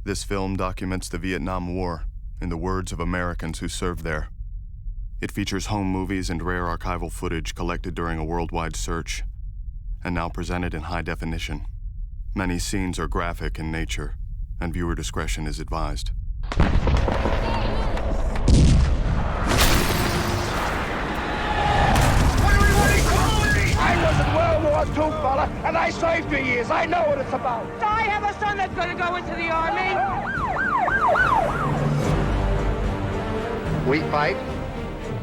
This film documents the Vietnam War in the words of Americans who served there. It features home movies and rare archival footage collected during a worldwide search, and now presented in high definition. Many scenes are graphic in nature, and viewer discretion is advised. I was in World War II, fella, and I served 3 years. I know what it's about. I have a son that's going to go into the Army. We fight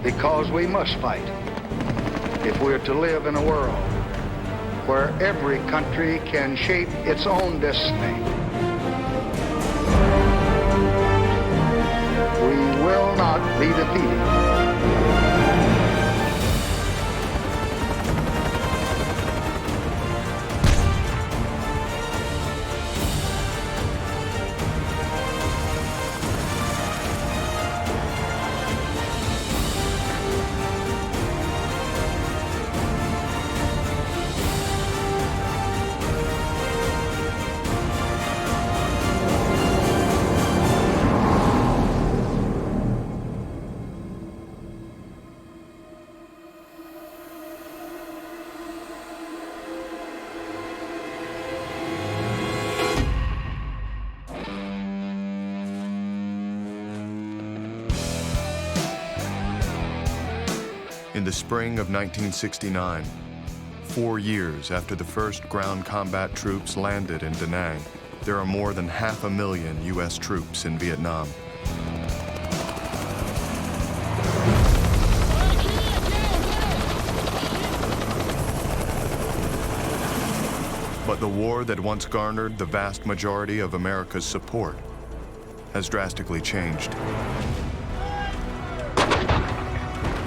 because we must fight. If we're to live in a world where every country can shape its own destiny, we will not be defeated. In the spring of 1969, 4 years after the first ground combat troops landed in Da Nang, there are more than 500,000 U.S. troops in Vietnam. But the war that once garnered the vast majority of America's support has drastically changed.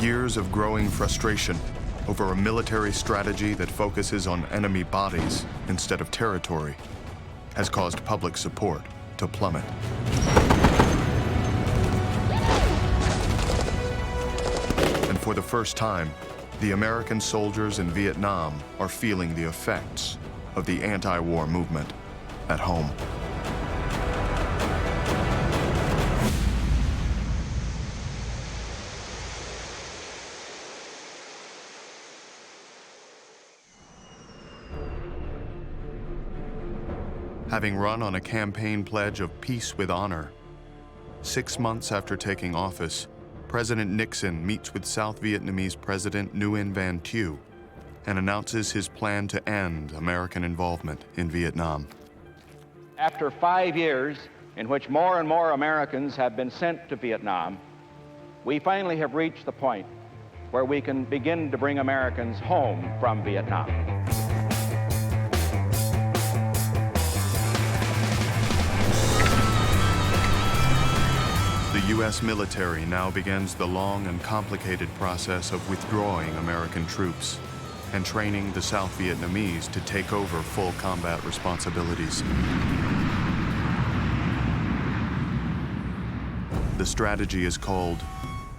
Years of growing frustration over a military strategy that focuses on enemy bodies instead of territory has caused public support to plummet. And for the first time, the American soldiers in Vietnam are feeling the effects of the anti-war movement at home. Having run on a campaign pledge of peace with honor, 6 months after taking office, President Nixon meets with South Vietnamese President Nguyen Van Thieu and announces his plan to end American involvement in Vietnam. After 5 years in which more and more Americans have been sent to Vietnam, we finally have reached the point where we can begin to bring Americans home from Vietnam. The U.S. military now begins the long and complicated process of withdrawing American troops and training the South Vietnamese to take over full combat responsibilities. The strategy is called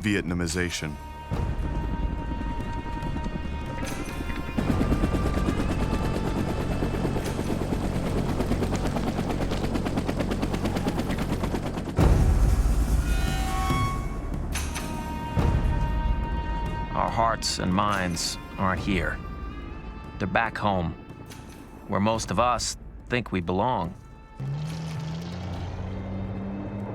Vietnamization. Our hearts and minds aren't here. They're back home, where most of us think we belong.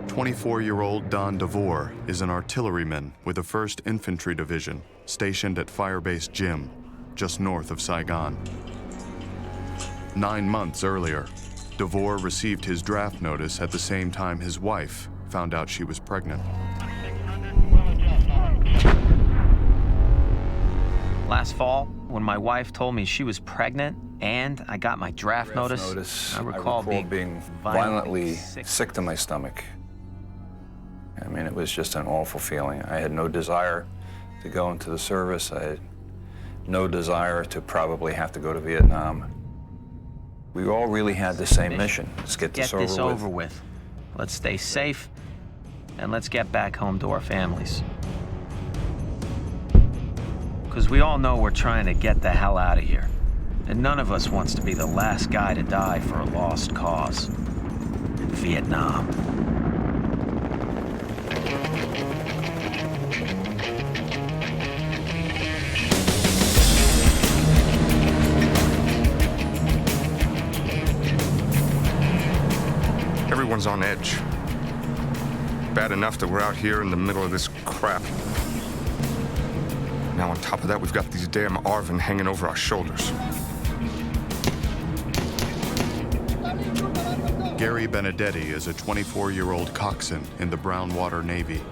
24-year-old Don DeVore is an artilleryman with the 1st Infantry Division stationed at Firebase Gym, just north of Saigon. 9 months earlier, DeVore received his draft notice at the same time his wife found out she was pregnant. Last fall, when my wife told me she was pregnant and I got my draft notice, I recall being violently sick to my stomach. I mean, it was just an awful feeling. I had no desire to go into the service. I had no desire to probably have to go to Vietnam. We all really had the same mission. Let's get this over with. Let's stay safe, and let's get back home to our families. Because we all know we're trying to get the hell out of here. And none of us wants to be the last guy to die for a lost cause. Vietnam. Everyone's on edge. Bad enough that we're out here in the middle of this crap. Now on top of that, we've got these damn ARVN hanging over our shoulders. Gary Benedetti is a 24-year-old coxswain in the Brownwater Navy.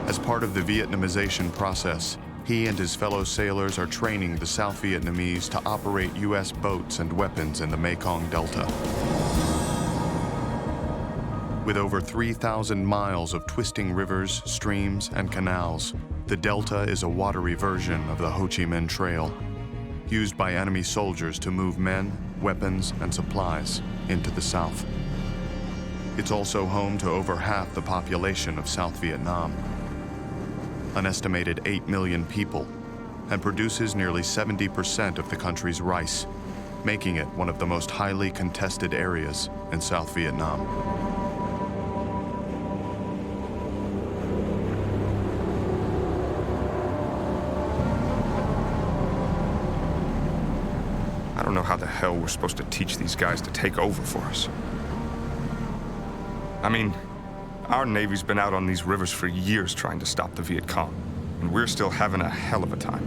As part of the Vietnamization process, he and his fellow sailors are training the South Vietnamese to operate U.S. boats and weapons in the Mekong Delta. With over 3,000 miles of twisting rivers, streams, and canals, the Delta is a watery version of the Ho Chi Minh Trail, used by enemy soldiers to move men, weapons, and supplies into the South. It's also home to over half the population of South Vietnam, an estimated 8 million people, and produces nearly 70% of the country's rice, making it one of the most highly contested areas in South Vietnam. I don't know how the hell we're supposed to teach these guys to take over for us. I mean, our Navy's been out on these rivers for years trying to stop the Viet Cong, and we're still having a hell of a time.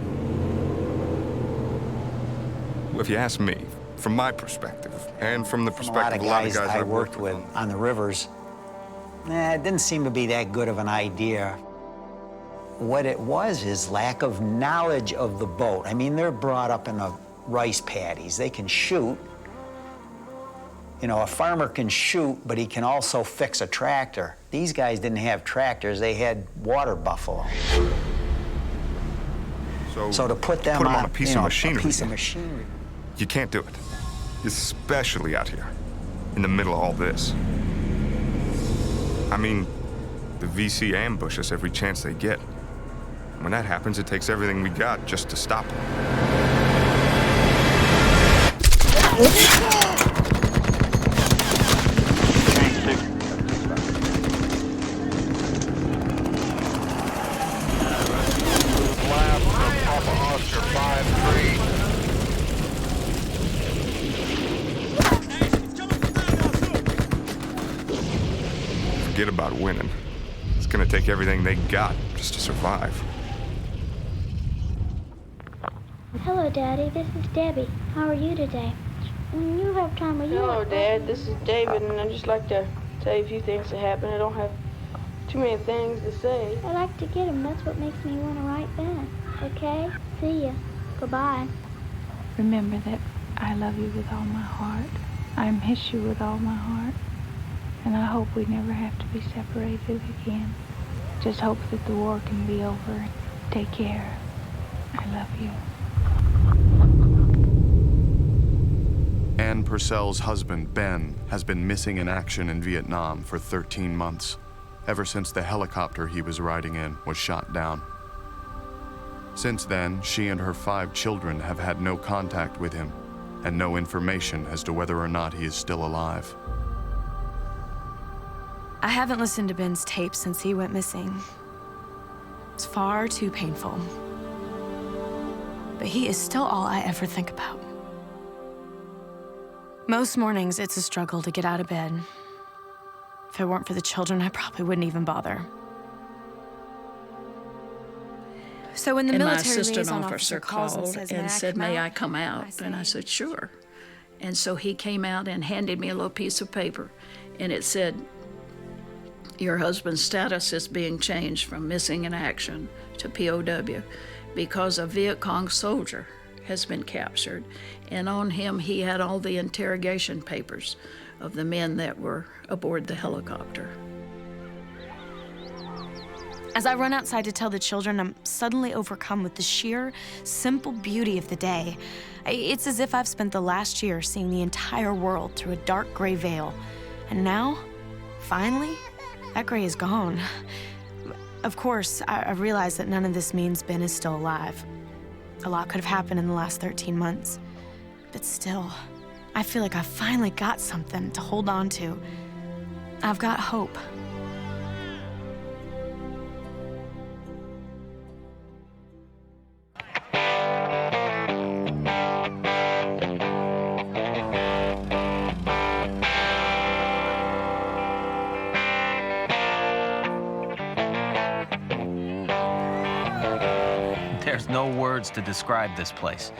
If you ask me, from my perspective, and from the perspective of a lot of guys I worked with on the rivers, it didn't seem to be that good of an idea. What it was is lack of knowledge of the boat. I mean, they're brought up in the rice paddies. They can shoot. You know, a farmer can shoot, but he can also fix a tractor. These guys didn't have tractors, they had water buffalo. So to put them on a piece of machinery. You can't do it. Especially out here, in the middle of all this. I mean, the VC ambush us every chance they get. When that happens, it takes everything we got just to stop them. Forget about winning. It's gonna take everything they got just to survive. Hello, Daddy. This is Debbie. How are you today? When you have time, will you... Hello, Dad. This is David, and I'd just like to tell you a few things that happened. I don't have too many things to say. I like to get them. That's what makes me want to write back. Okay? See ya. Goodbye. Remember that I love you with all my heart. I miss you with all my heart. And I hope we never have to be separated again. Just hope that the war can be over. Take care. I love you. Ann Purcell's husband, Ben, has been missing in action in Vietnam for 13 months, ever since the helicopter he was riding in was shot down. Since then, she and her 5 children have had no contact with him and no information as to whether or not he is still alive. I haven't listened to Ben's tape since he went missing. It's far too painful. But he is still all I ever think about. Most mornings, it's a struggle to get out of bed. If it weren't for the children, I probably wouldn't even bother. So when the military liaison officer called and said, "May I come out?" And I said, "Sure." And so he came out and handed me a little piece of paper, and it said, "Your husband's status is being changed from missing in action to POW because a Viet Cong soldier has been captured, and on him he had all the interrogation papers of the men that were aboard the helicopter." As I run outside to tell the children, I'm suddenly overcome with the sheer, simple beauty of the day. It's as if I've spent the last year seeing the entire world through a dark gray veil. And now, finally, that gray is gone. Of course, I realize that none of this means Ben is still alive. A lot could have happened in the last 13 months. But still, I feel like I finally got something to hold on to. I've got hope. There's no words to describe this place,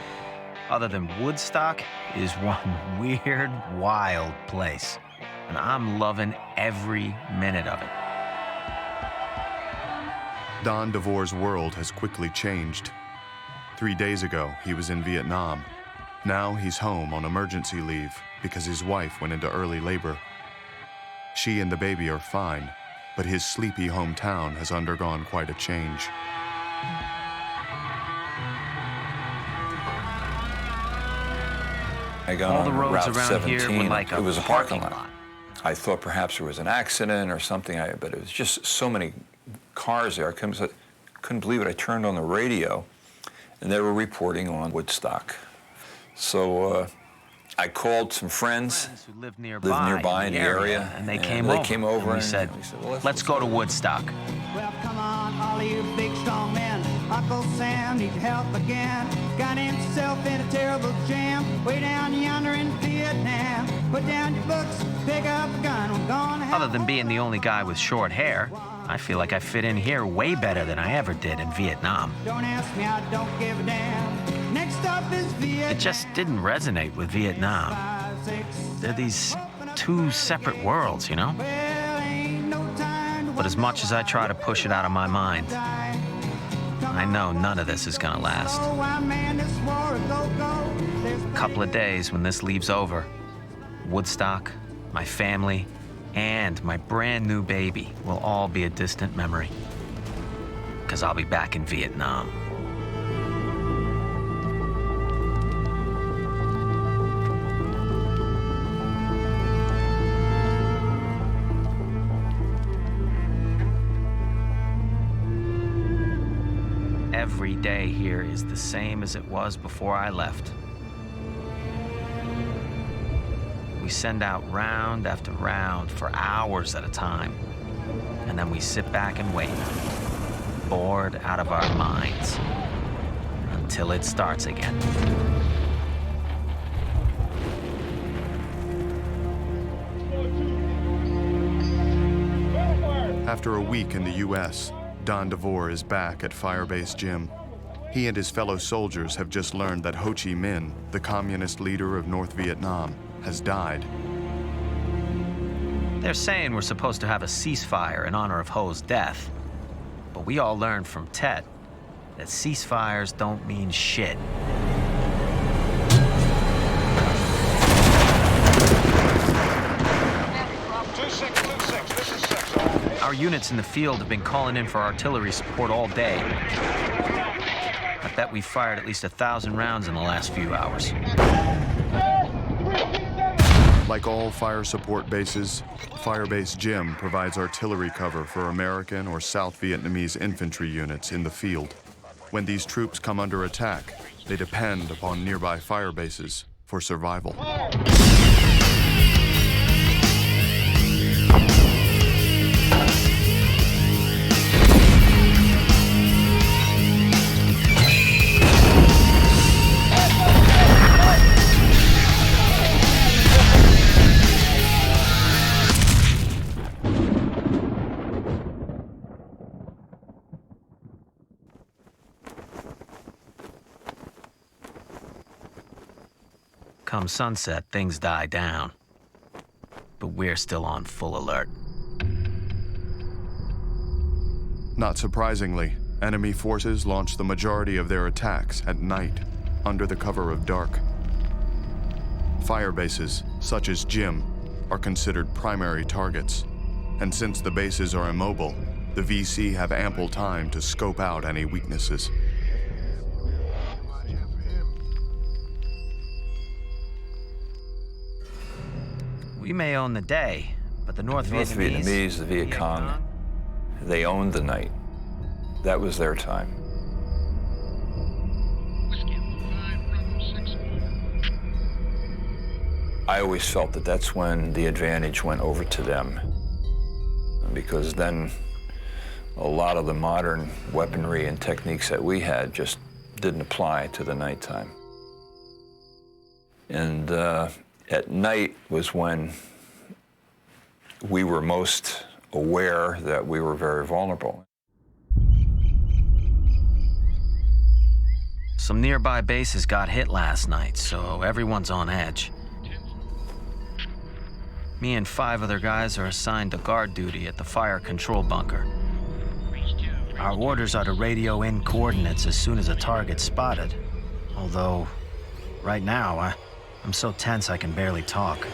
other than Woodstock is one weird, wild place. And I'm loving every minute of it. Don DeVore's world has quickly changed. 3 days ago, he was in Vietnam. Now he's home on emergency leave because his wife went into early labor. She and the baby are fine, but his sleepy hometown has undergone quite a change. I got All the on roads Route around 17. here were like It was a parking parking lot. lot. I thought perhaps there was an accident or something, but it was just so many cars there. I couldn't believe it. I turned on the radio, and they were reporting on Woodstock. So I called some friends who lived nearby in the area, and they came over. And we said, well, let's go to Woodstock. Well, come on, all of you big, strong men. Uncle Sam needs help again. Got himself in a terrible jam. Way down yonder in Vietnam. Put down your books, pick up a gun. We're gonna have Other than being the only guy with short hair, I feel like I fit in here way better than I ever did in Vietnam. Don't ask me, I don't give a damn. Next up is Vietnam. It just didn't resonate with Vietnam. They're these two separate worlds, you know? But as much as I try to push it out of my mind, I know none of this is gonna last. A couple of days when this leaves over, Woodstock, my family, and my brand new baby will all be a distant memory. 'Cause I'll be back in Vietnam. Every day here is the same as it was before I left. We send out round after round for hours at a time, and then we sit back and wait, bored out of our minds, until it starts again. After a week in the U.S., Don DeVore is back at Firebase Gym. He and his fellow soldiers have just learned that Ho Chi Minh, the communist leader of North Vietnam, has died. They're saying we're supposed to have a ceasefire in honor of Ho's death, but we all learned from Tet that ceasefires don't mean shit. Our units in the field have been calling in for artillery support all day. I bet we've fired at least 1,000 rounds in the last few hours. Like all fire support bases, Firebase Gym provides artillery cover for American or South Vietnamese infantry units in the field. When these troops come under attack, they depend upon nearby fire bases for survival. Come sunset, things die down. But we're still on full alert. Not surprisingly, enemy forces launch the majority of their attacks at night, under the cover of dark. Fire bases, such as Gym, are considered primary targets. And since the bases are immobile, the VC have ample time to scope out any weaknesses. We may own the day, but the North Vietnamese, the Viet Cong, they owned the night. That was their time. I always felt that that's when the advantage went over to them, because then a lot of the modern weaponry and techniques that we had just didn't apply to the nighttime. And at night was when we were most aware that we were very vulnerable. Some nearby bases got hit last night, so everyone's on edge. Me and 5 other guys are assigned to guard duty at the fire control bunker. Our orders are to radio in coordinates as soon as a target's spotted. Although, right now, I'm so tense I can barely talk.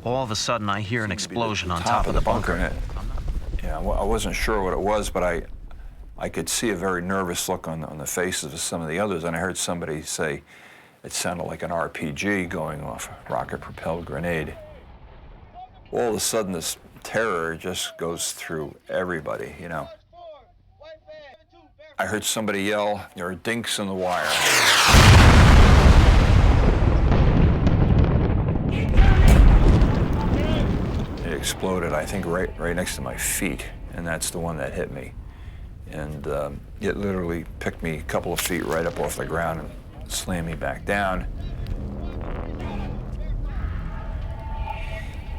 All of a sudden, I hear an explosion on top of the bunker. Yeah, I wasn't sure what it was, but I could see a very nervous look on the faces of some of the others, and I heard somebody say it sounded like an RPG going off, a rocket-propelled grenade. All of a sudden, this terror just goes through everybody, you know. I heard somebody yell, "There are dinks in the wire." It exploded, I think, right next to my feet, and that's the one that hit me. And it literally picked me a couple of feet right up off the ground and slammed me back down.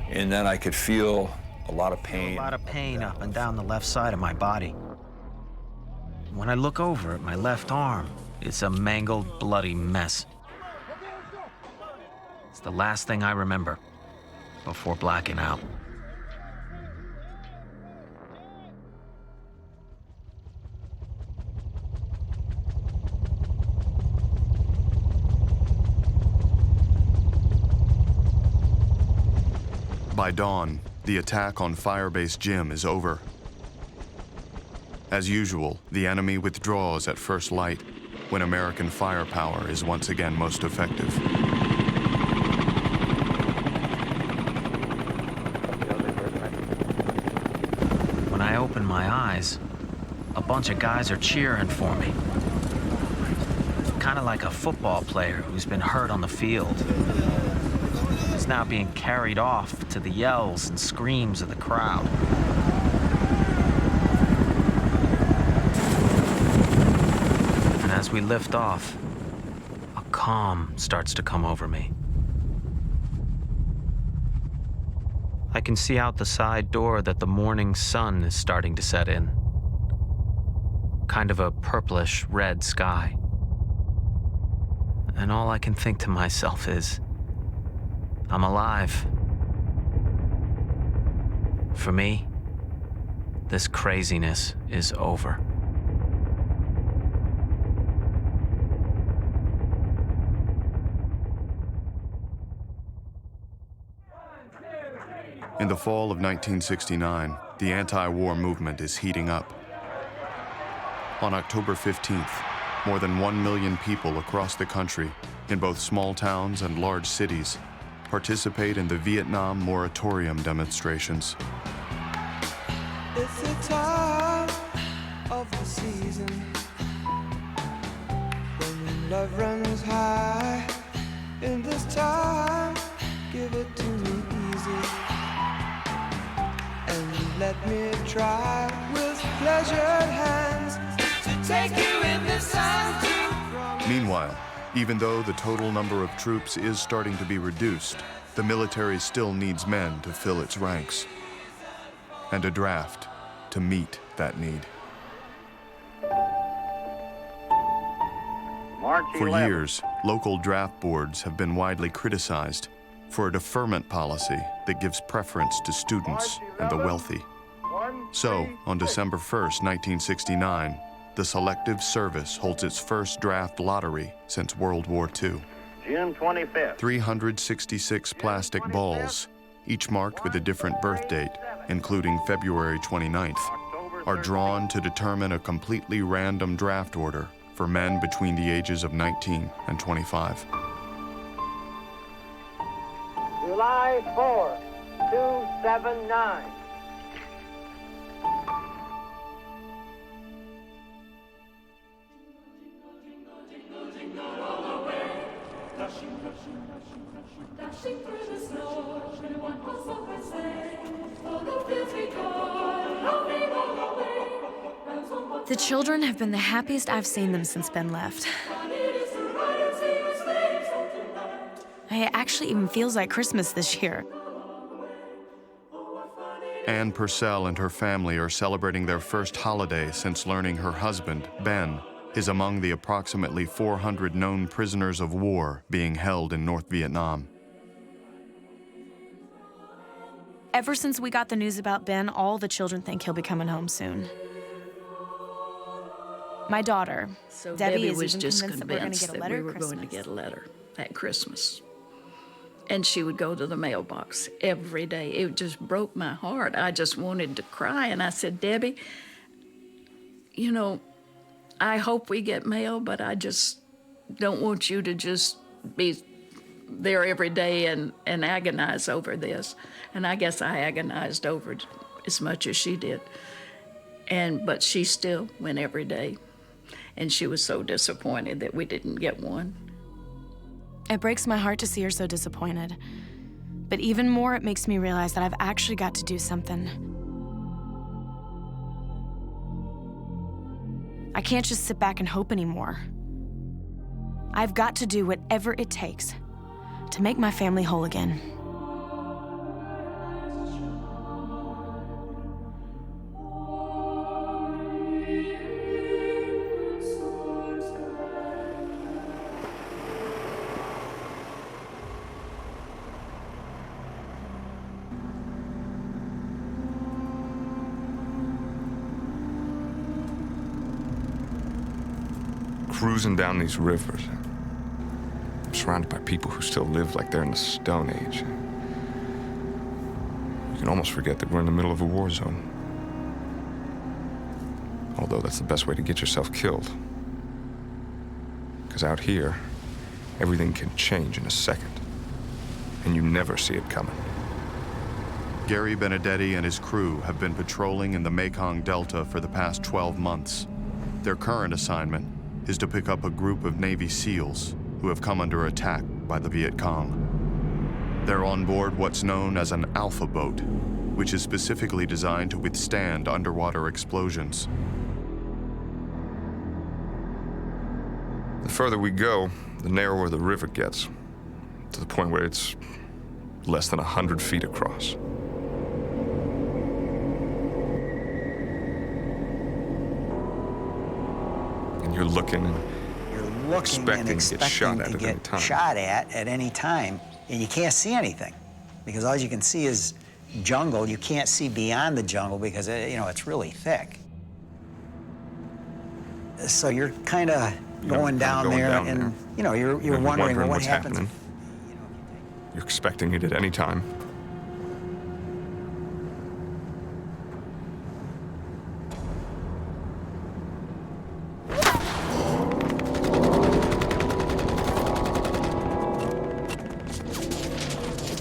And then I could feel a lot of pain. A lot of pain up and down the left side of my body. When I look over at my left arm, it's a mangled, bloody mess. It's the last thing I remember before blacking out. By dawn, the attack on Firebase Gym is over. As usual, the enemy withdraws at first light, when American firepower is once again most effective. When I open my eyes, a bunch of guys are cheering for me. Kind of like a football player who's been hurt on the field. He's now being carried off to the yells and screams of the crowd. And as we lift off, a calm starts to come over me. I can see out the side door that the morning sun is starting to set in. Kind of a purplish red sky. And all I can think to myself is, I'm alive. For me, this craziness is over. In the fall of 1969, the anti-war movement is heating up. On October 15th, more than 1 million people across the country, in both small towns and large cities, participate in the Vietnam moratorium demonstrations. It's the time of the season when love runs high. In this time, give it to me easy and let me try with pleasured hands to take you in the sun. Meanwhile, even though the total number of troops is starting to be reduced, the military still needs men to fill its ranks, and a draft to meet that need. For years, local draft boards have been widely criticized for a deferment policy that gives preference to students and the wealthy. So, on December 1st, 1969, the Selective Service holds its first draft lottery since World War II. June 25th. 366 plastic balls, each marked with a different birth date, including February 29th, are drawn to determine a completely random draft order for men between the ages of 19 and 25. July 4, 279. The children have been the happiest I've seen them since Ben left. It actually even feels like Christmas this year. Ann Purcell and her family are celebrating their first holiday since learning her husband, Ben, is among the approximately 400 known prisoners of war being held in North Vietnam. Ever since we got the news about Ben, all the children think he'll be coming home soon. My daughter, So Debbie, is was even just convinced that we're going to get a that letter we were at Christmas. going to get a letter at Christmas. And she would go to the mailbox every day. It just broke my heart. I just wanted to cry. And I said, Debbie, you know, I hope we get mail, but I just don't want you to just be there every day and agonize over this. And I guess I agonized over it as much as she did. But she still went every day. And she was so disappointed that we didn't get one. It breaks my heart to see her so disappointed. But even more, it makes me realize that I've actually got to do something. I can't just sit back and hope anymore. I've got to do whatever it takes to make my family whole again. Cruising down these rivers, I'm surrounded by people who still live like they're in the Stone Age. You can almost forget that we're in the middle of a war zone. Although that's the best way to get yourself killed. Because out here, everything can change in a second, and you never see it coming. Gary Benedetti and his crew have been patrolling in the Mekong Delta for the past 12 months. Their current assignment is to pick up a group of Navy SEALs who have come under attack by the Viet Cong. They're on board what's known as an Alpha boat, which is specifically designed to withstand underwater explosions. The further we go, the narrower the river gets, to the point where it's less than 100 feet across. And you're looking and expecting to get shot at any time. Shot at any time, and you can't see anything because all you can see is jungle. You can't see beyond the jungle because it's really thick. So you're kind of going down there, and you're wondering well, what happens. Happening. You're expecting it at any time.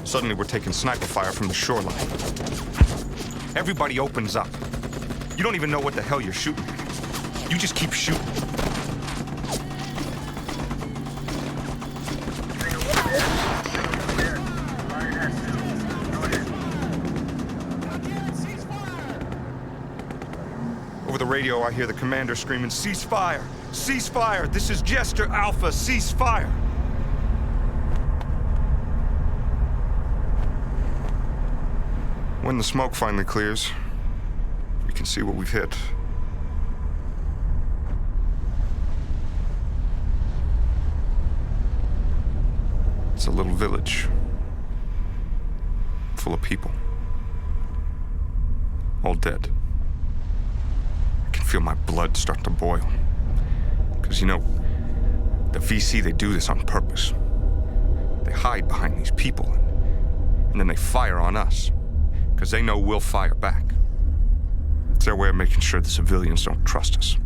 Suddenly, we're taking sniper fire from the shoreline. Everybody opens up. You don't even know what the hell you're shooting at. You just keep shooting. Over the radio, I hear the commander screaming, "Cease fire! Cease fire! This is Jester Alpha! Cease fire!" When the smoke finally clears, we can see what we've hit. It's a little village full of people, all dead. I can feel my blood start to boil. Because, the VC, they do this on purpose. They hide behind these people, and then they fire on us. Because they know we'll fire back. It's their way of making sure the civilians don't trust us.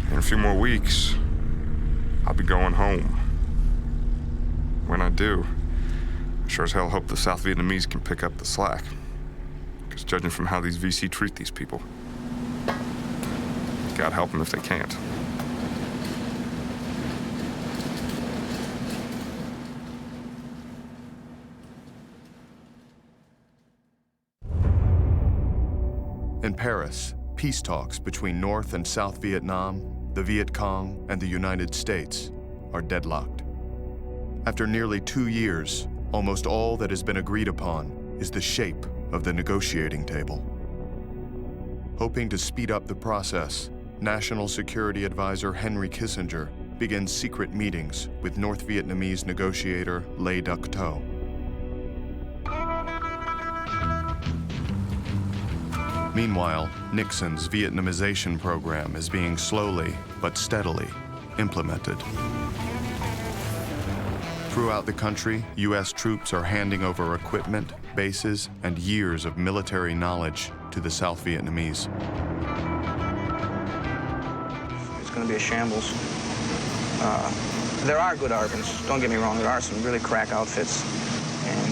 In a few more weeks, I'll be going home. When I do, I sure as hell hope the South Vietnamese can pick up the slack. Because judging from how these VC treat these people, God help them if they can't. In Paris, peace talks between North and South Vietnam, the Viet Cong, and the United States are deadlocked. After nearly 2 years, almost all that has been agreed upon is the shape of the negotiating table. Hoping to speed up the process, National Security Advisor Henry Kissinger begins secret meetings with North Vietnamese negotiator Le Duc Tho. Meanwhile, Nixon's Vietnamization program is being slowly but steadily implemented. Throughout the country, U.S. troops are handing over equipment, bases, and years of military knowledge to the South Vietnamese. It's going to be a shambles. There are good ARPANs, don't get me wrong, there are some really crack outfits,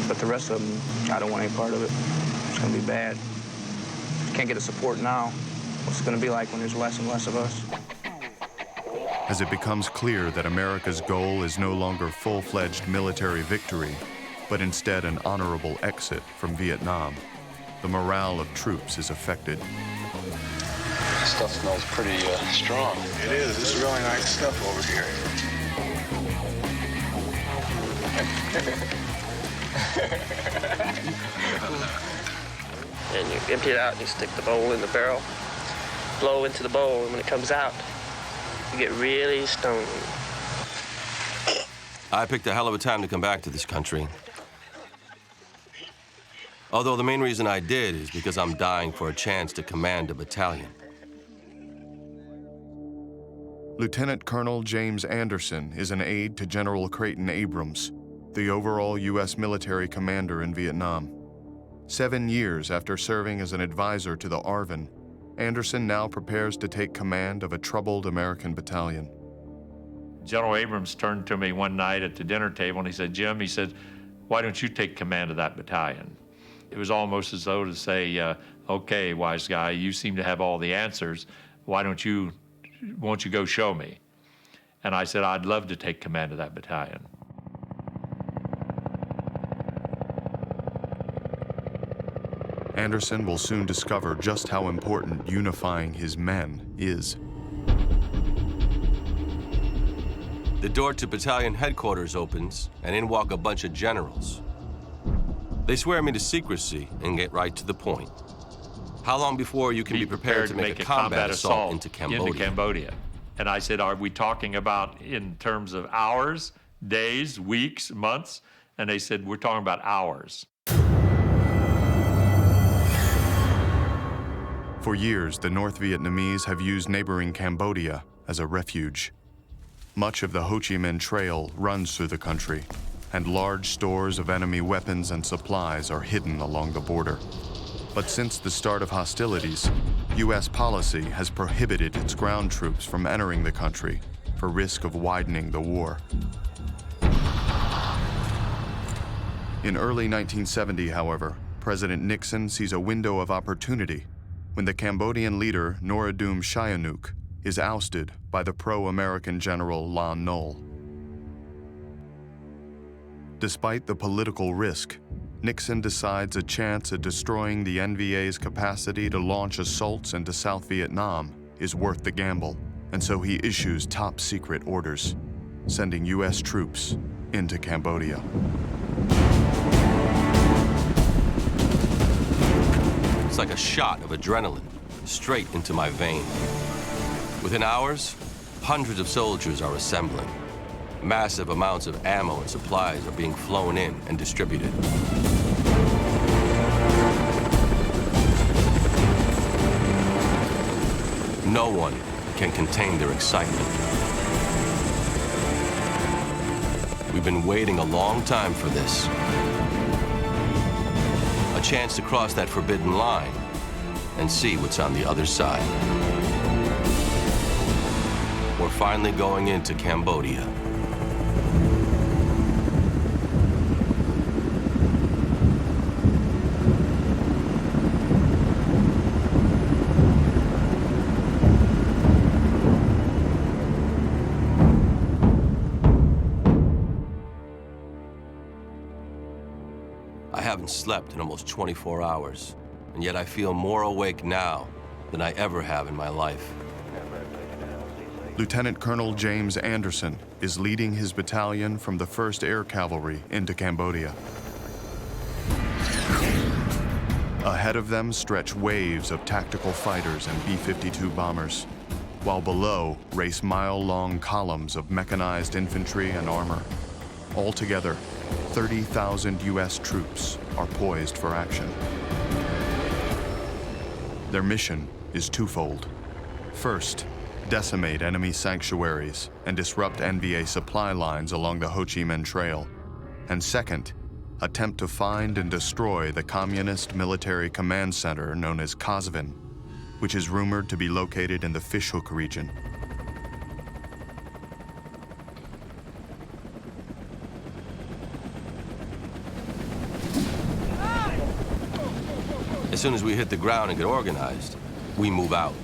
but the rest of them, I don't want any part of it. It's going to be bad. Can't get the support now. What's it going to be like when there's less and less of us? As it becomes clear that America's goal is no longer full-fledged military victory, but instead an honorable exit from Vietnam, the morale of troops is affected. This stuff smells pretty strong. It is. This is really nice stuff over here. And you empty it out and you stick the bowl in the barrel, blow into the bowl, and when it comes out, you get really stoned. I picked a hell of a time to come back to this country. Although the main reason I did is because I'm dying for a chance to command a battalion. Lieutenant Colonel James Anderson is an aide to General Creighton Abrams, the overall U.S. military commander in Vietnam. 7 years after serving as an advisor to the ARVN, Anderson now prepares to take command of a troubled American battalion. General Abrams turned to me one night at the dinner table and he said, "Jim," he said, "why don't you take command of that battalion?" It was almost as though to say, "Okay, wise guy, you seem to have all the answers. Won't you go show me?" And I said, "I'd love to take command of that battalion." Anderson will soon discover just how important unifying his men is. The door to battalion headquarters opens, and in walk a bunch of generals. They swear me to secrecy and get right to the point. How long before you can be prepared to make a combat assault into Cambodia? And I said, "Are we talking about in terms of hours, days, weeks, months?" And they said, "We're talking about hours." For years, the North Vietnamese have used neighboring Cambodia as a refuge. Much of the Ho Chi Minh Trail runs through the country, and large stores of enemy weapons and supplies are hidden along the border. But since the start of hostilities, U.S. policy has prohibited its ground troops from entering the country for risk of widening the war. In early 1970, however, President Nixon sees a window of opportunity when the Cambodian leader Norodom Sihanouk is ousted by the pro-American general Lon Nol. Despite the political risk, Nixon decides a chance at destroying the NVA's capacity to launch assaults into South Vietnam is worth the gamble, and so he issues top-secret orders, sending U.S. troops into Cambodia. It's like a shot of adrenaline, straight into my vein. Within hours, hundreds of soldiers are assembling. Massive amounts of ammo and supplies are being flown in and distributed. No one can contain their excitement. We've been waiting a long time for this. A chance to cross that forbidden line and see what's on the other side. We're finally going into Cambodia. I haven't slept in almost 24 hours. and yet I feel more awake now than I ever have in my life. Lieutenant Colonel James Anderson is leading his battalion from the 1st Air Cavalry into Cambodia. Ahead of them stretch waves of tactical fighters and B-52 bombers, while below race mile-long columns of mechanized infantry and armor. Altogether, 30,000 U.S. troops are poised for action. Their mission is twofold. First, decimate enemy sanctuaries and disrupt NVA supply lines along the Ho Chi Minh Trail. And second, attempt to find and destroy the Communist Military Command Center known as Kasvin, which is rumored to be located in the Fishhook region. As soon as we hit the ground and get organized, we move out.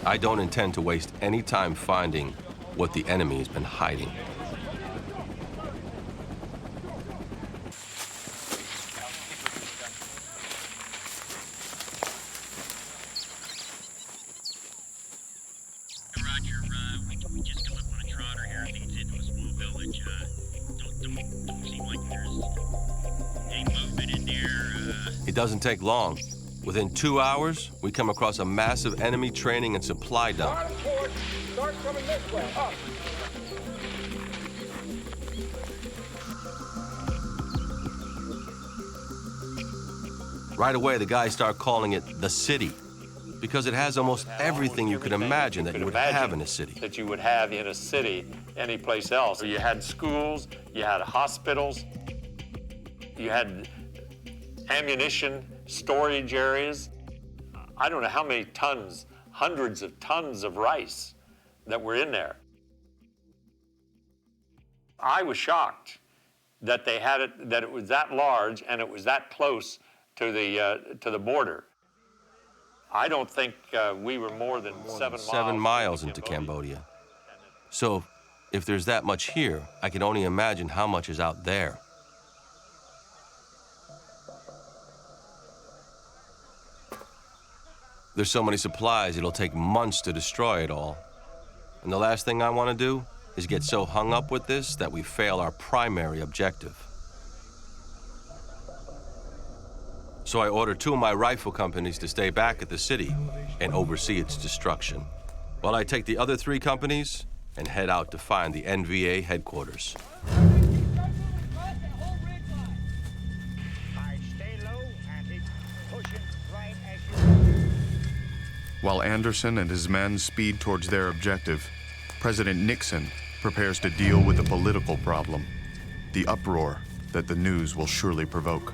I don't intend to waste any time finding what the enemy has been hiding. We just come up on a trotter here. I think it's into a small village. Don't seem like there's any movement in there. It doesn't take long. Within 2 hours, we come across a massive enemy training and supply dump. Start coming this way. Up. Right away, the guys start calling it the city, because it has almost everything you could imagine that you would have in a city. That you would have in a city any place else. You had schools, you had hospitals, you had ammunition storage areas. I don't know how many tons, hundreds of tons of rice that were in there. I was shocked that they had it, that it was that large and it was that close to the border. I don't think we were more than 7 miles into Cambodia. So if there's that much here, I can only imagine how much is out there. There's so many supplies, it'll take months to destroy it all. And the last thing I want to do is get so hung up with this that we fail our primary objective. So I ordered 2 of my rifle companies to stay back at the city and oversee its destruction, while I take the other 3 companies and head out to find the NVA headquarters. While Anderson and his men speed towards their objective, President Nixon prepares to deal with the political problem, the uproar that the news will surely provoke.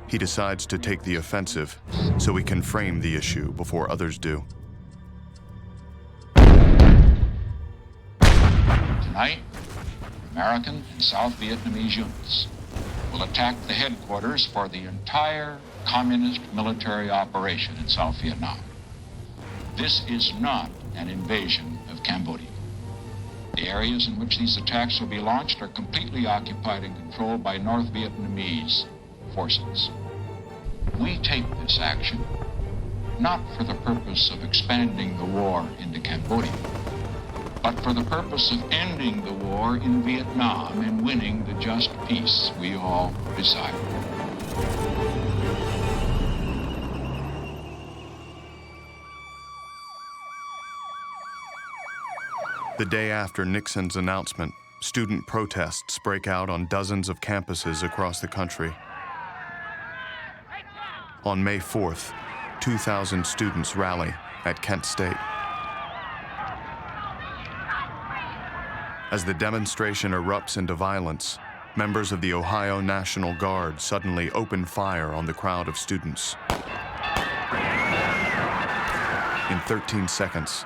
He decides to take the offensive so he can frame the issue before others do. Tonight, American and South Vietnamese units will attack the headquarters for the entire communist military operation in South Vietnam. This is not an invasion of Cambodia. The areas in which these attacks will be launched are completely occupied and controlled by North Vietnamese forces. We take this action not for the purpose of expanding the war into Cambodia, but for the purpose of ending the war in Vietnam and winning the just peace we all desire. The day after Nixon's announcement, student protests break out on dozens of campuses across the country. On May 4th, 2,000 students rally at Kent State. As the demonstration erupts into violence, members of the Ohio National Guard suddenly open fire on the crowd of students. In 13 seconds,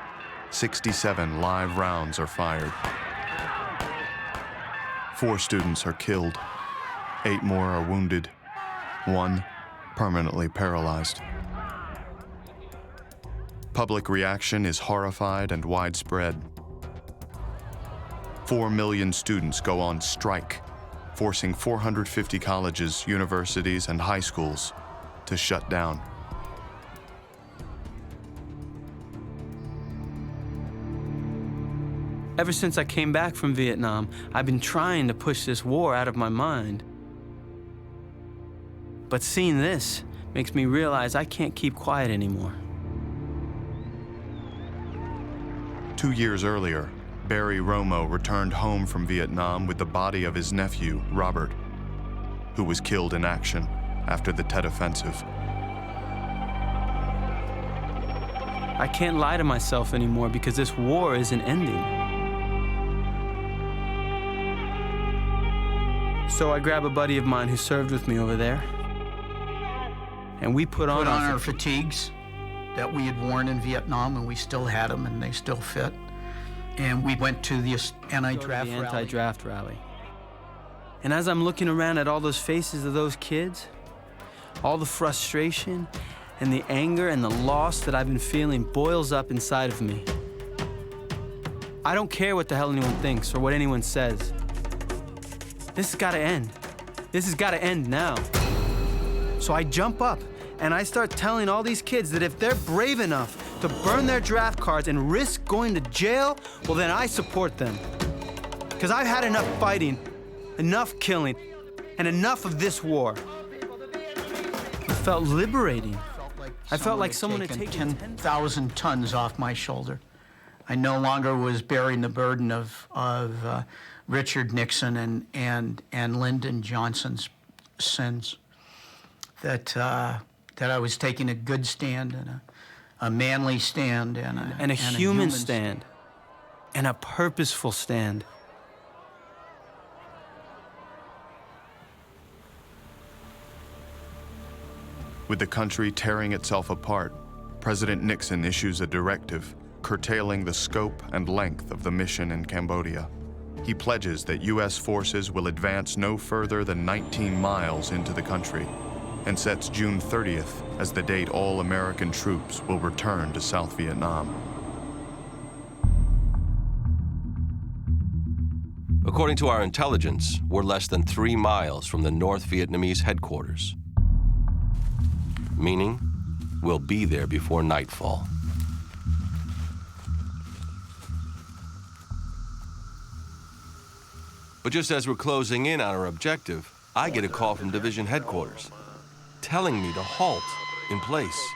67 live rounds are fired. 4 students are killed. 8 more are wounded. 1 permanently paralyzed. Public reaction is horrified and widespread. 4 million students go on strike, forcing 450 colleges, universities, and high schools to shut down. Ever since I came back from Vietnam, I've been trying to push this war out of my mind. But seeing this makes me realize I can't keep quiet anymore. 2 years earlier, Barry Romo returned home from Vietnam with the body of his nephew, Robert, who was killed in action after the Tet Offensive. I can't lie to myself anymore because this war isn't ending. So I grab a buddy of mine who served with me over there, and we put on our fatigues that we had worn in Vietnam, and we still had them, and they still fit. And we went to the anti-draft rally. And as I'm looking around at all those faces of those kids, all the frustration and the anger and the loss that I've been feeling boils up inside of me. I don't care what the hell anyone thinks or what anyone says. This has got to end. This has got to end now. So I jump up and I start telling all these kids that if they're brave enough to burn their draft cards and risk going to jail, well, then I support them. Because I've had enough fighting, enough killing, and enough of this war. It felt liberating. I felt like someone had taken 10,000 tons off my shoulder. I no longer was bearing the burden of Richard Nixon and Lyndon Johnson's sins. That I was taking a good stand and a manly stand and a human stand and a purposeful stand. With the country tearing itself apart, President Nixon issues a directive curtailing the scope and length of the mission in Cambodia. He pledges that U.S. forces will advance no further than 19 miles into the country and sets June 30th as the date all American troops will return to South Vietnam. According to our intelligence, we're less than 3 miles from the North Vietnamese headquarters, meaning we'll be there before nightfall. But just as we're closing in on our objective, I get a call from division headquarters telling me to halt in place.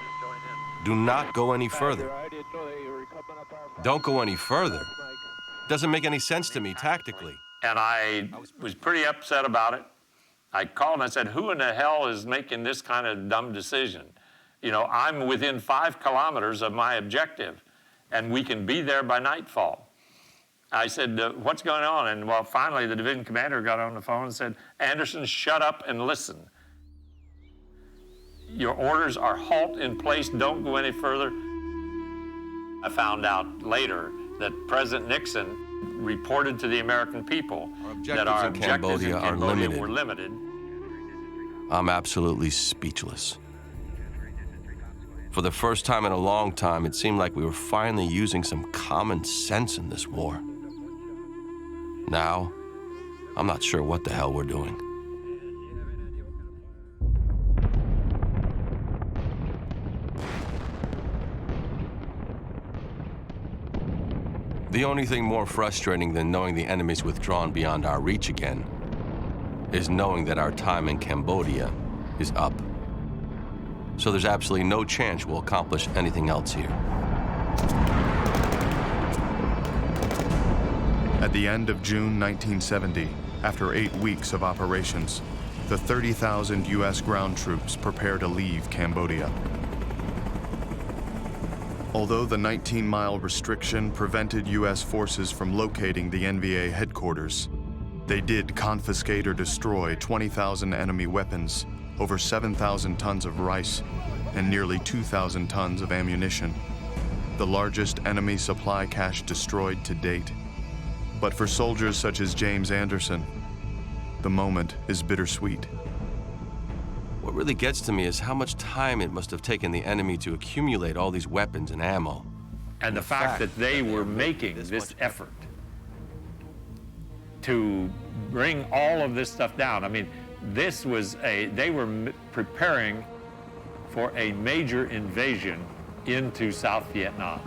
Do not go any further. Don't go any further. Doesn't make any sense to me tactically. And I was pretty upset about it. I called and I said, who in the hell is making this kind of dumb decision? You know, I'm within 5 kilometers of my objective, and we can be there by nightfall. I said, what's going on? And well, finally the division commander got on the phone and said, Anderson, shut up and listen. Your orders are halt in place, don't go any further. I found out later that President Nixon reported to the American people that our objectives in Cambodia were limited. I'm absolutely speechless. For the first time in a long time, it seemed like we were finally using some common sense in this war. Now, I'm not sure what the hell we're doing. The only thing more frustrating than knowing the enemy's withdrawn beyond our reach again is knowing that our time in Cambodia is up. So there's absolutely no chance we'll accomplish anything else here. At the end of June 1970, after 8 weeks of operations, the 30,000 U.S. ground troops prepare to leave Cambodia. Although the 19-mile restriction prevented U.S. forces from locating the NVA headquarters, they did confiscate or destroy 20,000 enemy weapons, over 7,000 tons of rice, and nearly 2,000 tons of ammunition, the largest enemy supply cache destroyed to date. But for soldiers such as James Anderson, the moment is bittersweet. What really gets to me is how much time it must have taken the enemy to accumulate all these weapons and ammo. And the fact that they were making this effort to bring all of this stuff down. I mean, this was they were preparing for a major invasion into South Vietnam.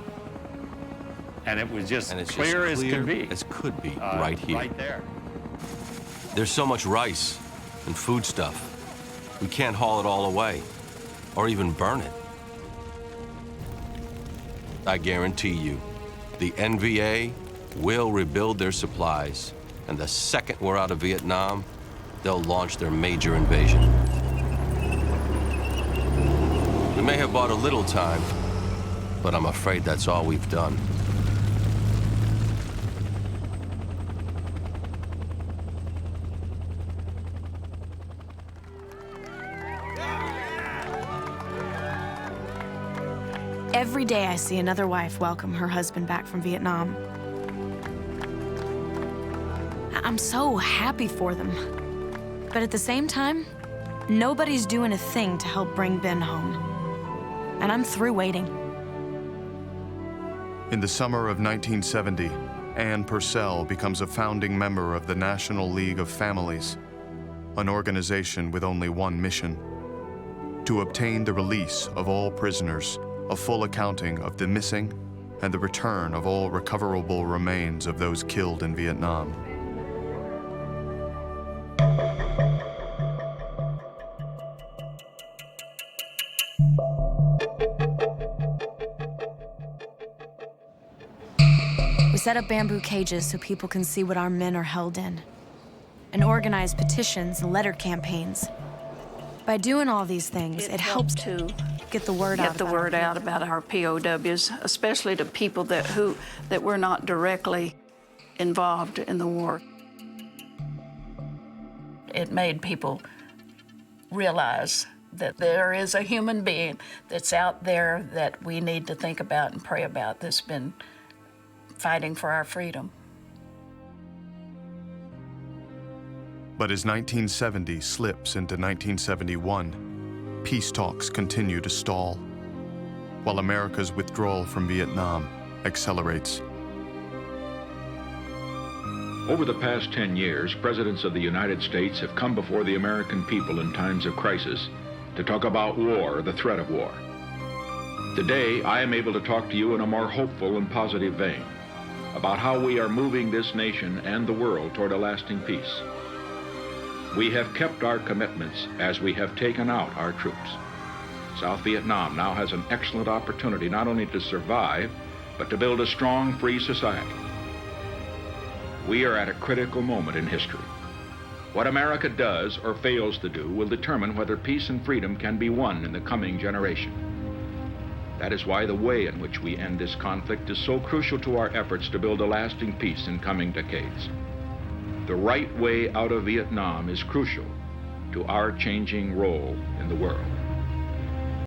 And it was just clear as could be. As could be, right here. Right there. There's so much rice and food stuff. We can't haul it all away or even burn it. I guarantee you, the NVA will rebuild their supplies, and the second we're out of Vietnam, they'll launch their major invasion. We may have bought a little time, but I'm afraid that's all we've done. Every day I see another wife welcome her husband back from Vietnam. I'm so happy for them. But at the same time, nobody's doing a thing to help bring Ben home. And I'm through waiting. In the summer of 1970, Ann Purcell becomes a founding member of the National League of Families, an organization with only one mission: to obtain the release of all prisoners, a full accounting of the missing, and the return of all recoverable remains of those killed in Vietnam. We set up bamboo cages so people can see what our men are held in, and organize petitions and letter campaigns. By doing all these things, it helps to get the word out about our POWs, especially to people that were not directly involved in the war. It made people realize that there is a human being that's out there that we need to think about and pray about, that's been fighting for our freedom. But as 1970 slips into 1971, peace talks continue to stall, while America's withdrawal from Vietnam accelerates. Over the past 10 years, presidents of the United States have come before the American people in times of crisis to talk about war, the threat of war. Today, I am able to talk to you in a more hopeful and positive vein about how we are moving this nation and the world toward a lasting peace. We have kept our commitments as we have taken out our troops. South Vietnam now has an excellent opportunity not only to survive, but to build a strong, free society. We are at a critical moment in history. What America does or fails to do will determine whether peace and freedom can be won in the coming generation. That is why the way in which we end this conflict is so crucial to our efforts to build a lasting peace in coming decades. The right way out of Vietnam is crucial to our changing role in the world.